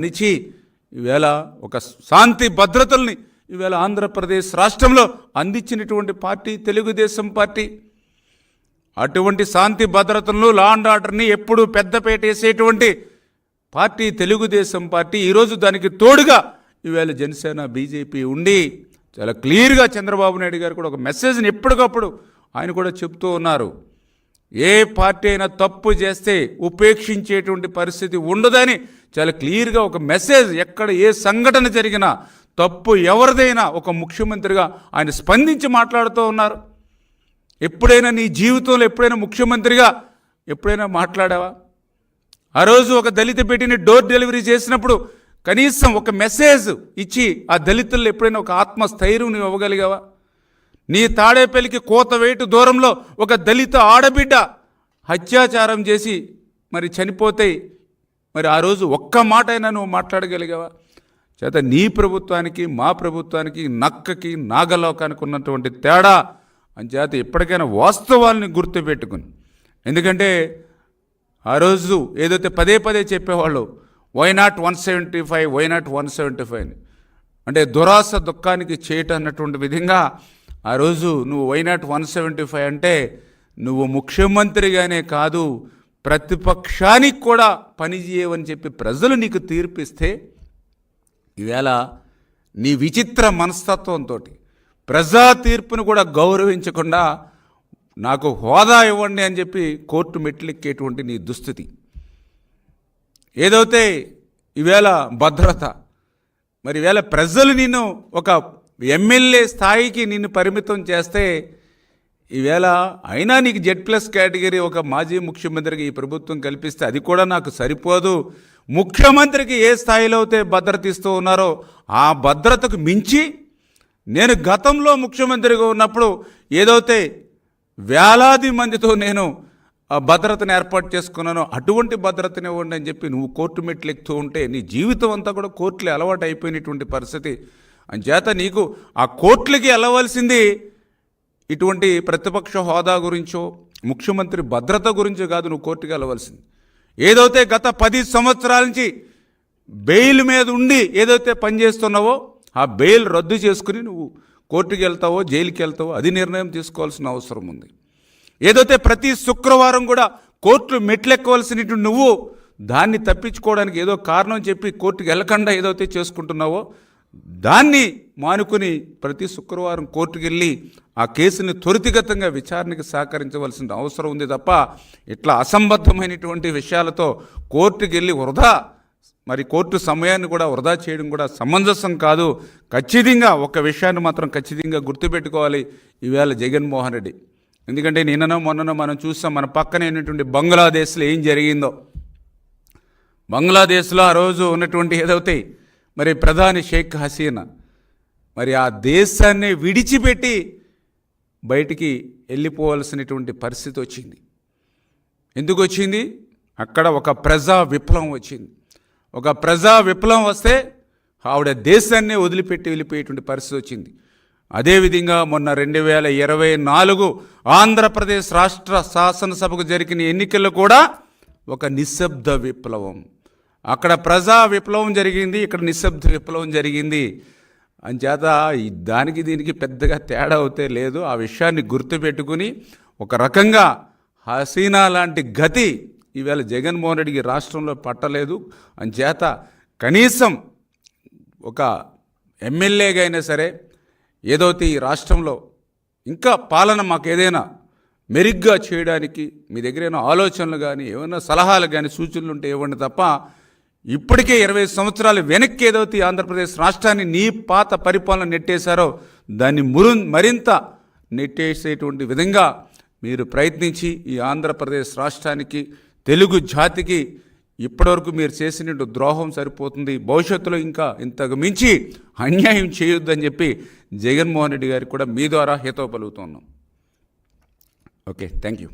నిచి ఈవేళ ఒక శాంతి భద్రతల్ని ఈవేళ ఆంధ్రప్రదేశ్ రాష్ట్రంలో అందించినటువంటి పార్టీ తెలుగుదేశం పార్టీ. అటువంటి శాంతి భద్రతలను, లా అండ్ ఆర్డర్ని ఎప్పుడు పెద్దపేట వేసేటువంటి పార్టీ తెలుగుదేశం పార్టీ. ఈరోజు దానికి తోడుగా ఈవేళ జనసేన బీజేపీ ఉండి చాలా క్లియర్గా చంద్రబాబు నాయుడు గారు కూడా ఒక మెసేజ్ని ఎప్పటికప్పుడు ఆయన కూడా చెప్తూ ఉన్నారు. ఏ పార్టీ అయినా తప్పు చేస్తే ఉపేక్షించేటువంటి పరిస్థితి ఉండదని చాలా క్లియర్గా ఒక మెసేజ్, ఎక్కడ ఏ సంఘటన జరిగినా తప్పు ఎవరిదైనా ఒక ముఖ్యమంత్రిగా ఆయన స్పందించి మాట్లాడుతూ ఉన్నారు. ఎప్పుడైనా నీ జీవితంలో ఎప్పుడైనా ముఖ్యమంత్రిగా ఎప్పుడైనా మాట్లాడావా? ఆ రోజు ఒక దళిత బిడ్డని డోర్ డెలివరీ చేసినప్పుడు కనీసం ఒక మెసేజ్ ఇచ్చి ఆ దళితుల్లో ఎప్పుడైనా ఒక ఆత్మస్థైర్యం నువ్వు ఇవ్వగలిగావా? నీ తాడేపల్లికి కోతవేటు దూరంలో ఒక దళిత ఆడబిడ్డ అత్యాచారం చేసి మరి చనిపోతే మరి ఆ రోజు ఒక్క మాట అయినా నువ్వు మాట్లాడగలిగావా? చేత నీ ప్రభుత్వానికి మా ప్రభుత్వానికి నక్కకి నాగలోకానికి ఉన్నటువంటి తేడా అంచేత ఎప్పటికైనా వాస్తవాల్ని గుర్తుపెట్టుకుని, ఎందుకంటే ఆ రోజు ఏదైతే పదే పదే చెప్పేవాళ్ళు వైనాట్ 175 వైనాట్ 175 అంటే దురాశ దుఃఖానికి చేయటం అన్నటువంటి విధంగా ఆ రోజు నువ్వు వైనాట్ 175 అంటే నువ్వు ముఖ్యమంత్రిగానే కాదు ప్రతిపక్షానికి కూడా పనిచేయవని చెప్పి ప్రజలు నీకు తీర్పిస్తే ఈవేళ నీ విచిత్ర మనస్తత్వంతో ప్రజా తీర్పును కూడా గౌరవించకుండా నాకు హోదా ఇవ్వండి అని చెప్పి కోర్టు మెట్లెక్కేటువంటి నీ దుస్థితి. ఏదైతే ఈవేళ భద్రత, మరి ఈవేళ ప్రజలు నిన్ను ఒక ఎమ్మెల్యే స్థాయికి నిన్ను పరిమితం చేస్తే ఈవేళ అయినా నీకు Z+ కేటగిరీ ఒక మాజీ ముఖ్యమంత్రికి ఈ ప్రభుత్వం కల్పిస్తే అది కూడా నాకు సరిపోదు. ముఖ్యమంత్రికి ఏ స్థాయిలో అయితే భద్రత ఇస్తూ ఉన్నారో ఆ భద్రతకు మించి నేను గతంలో ముఖ్యమంత్రిగా ఉన్నప్పుడు ఏదైతే వేలాది మందితో నేను ఆ భద్రతను ఏర్పాటు చేసుకున్నానో అటువంటి భద్రతని ఇవ్వండి అని చెప్పి నువ్వు కోర్టు మెట్లు ఎక్కుతూ ఉంటే నీ జీవితం అంతా కూడా కోర్టులు అలవాటు అయిపోయినటువంటి పరిస్థితి. అంచేత నీకు ఆ కోర్టులకి వెళ్ళవలసింది ఇటువంటి ప్రతిపక్ష హోదా గురించో ముఖ్యమంత్రి భద్రత గురించో కాదు నువ్వు కోర్టుకి వెళ్ళవలసింది. ఏదైతే గత 10 సంవత్సరాల నుంచి బెయిల్ మీద ఉండి ఏదైతే పనిచేస్తున్నావో ఆ బెయిల్ రద్దు చేసుకుని నువ్వు కోర్టుకి వెళ్తావో జైలుకి వెళ్తావో అది నిర్ణయం తీసుకోవాల్సిన అవసరం ఉంది. ఏదైతే ప్రతి శుక్రవారం కూడా కోర్టులు మెట్లెక్కవలసినటువంటి నువ్వు దాన్ని తప్పించుకోవడానికి ఏదో కారణం చెప్పి కోర్టుకి వెళ్ళకుండా ఏదైతే చేసుకుంటున్నావో దాన్ని మానుకుని ప్రతి శుక్రవారం కోర్టుకు వెళ్ళి ఆ కేసుని త్వరితగతంగా విచారణకి సహకరించవలసిన అవసరం ఉంది తప్ప ఇట్లా అసంబద్ధమైనటువంటి విషయాలతో కోర్టుకు వెళ్ళి వృధా మరి కోర్టు సమయాన్ని కూడా వృధా చేయడం కూడా సమంజసం కాదు. ఖచ్చితంగా ఒక విషయాన్ని మాత్రం ఖచ్చితంగా గుర్తుపెట్టుకోవాలి ఈవేళ జగన్మోహన్ రెడ్డి. ఎందుకంటే నిన్ననో మొన్ననో మనం చూసాం మన పక్కనే ఉన్నటువంటి బంగ్లాదేశ్లో ఏం జరిగిందో. బంగ్లాదేశ్లో ఆ రోజు ఉన్నటువంటి ఏదైతే మరి ప్రధాని షేక్ హసీనా మరి ఆ దేశాన్ని విడిచిపెట్టి బయటికి వెళ్ళిపోవాల్సినటువంటి పరిస్థితి వచ్చింది. ఎందుకు వచ్చింది? అక్కడ ఒక ప్రజా విప్లవం వచ్చింది. ఒక ప్రజా విప్లవం వస్తే ఆవిడ దేశాన్ని వదిలిపెట్టి వెళ్ళిపోయేటువంటి పరిస్థితి వచ్చింది. అదేవిధంగా మొన్న 2024 ఆంధ్రప్రదేశ్ రాష్ట్ర శాసనసభకు జరిగిన ఎన్నికల్లో కూడా ఒక నిశ్శబ్ద విప్లవం. అక్కడ ప్రజా విప్లవం జరిగింది, ఇక్కడ నిశ్శబ్ద విప్లవం జరిగింది. అంచేత దానికి దీనికి పెద్దగా తేడా అవుతే లేదు. ఆ విషయాన్ని గుర్తుపెట్టుకుని ఒక రకంగా హసీనా లాంటి గతి ఈవేళ జగన్మోహన్ రెడ్డికి రాష్ట్రంలో పట్టలేదు. అంచేత కనీసం ఒక ఎమ్మెల్యేగా అయినా సరే ఏదైతే ఈ రాష్ట్రంలో ఇంకా పాలన మాకు ఏదైనా మెరుగ్గా చేయడానికి మీ దగ్గర ఏమైనా ఆలోచనలు కానీ ఏమైనా సలహాలు కానీ సూచనలు ఉంటే ఇవ్వండి తప్ప ఇప్పటికే 20 సంవత్సరాలు వెనక్కి ఏదైతే ఆంధ్రప్రదేశ్ రాష్ట్రాన్ని నీ పాత పరిపాలన నెట్టేశారో దాన్ని మరింత నెట్టేసేటువంటి విధంగా మీరు ప్రయత్నించి ఈ ఆంధ్రప్రదేశ్ రాష్ట్రానికి తెలుగు జాతికి ఇప్పటివరకు మీరు చేసిన ద్రోహం సరిపోతుంది. భవిష్యత్తులో ఇంకా ఇంతకు మించి అన్యాయం చేయొద్దని చెప్పి జగన్మోహన్ రెడ్డి గారికి కూడా మీ ద్వారా హితవు పలుకుతున్నాం. Okay, thank you.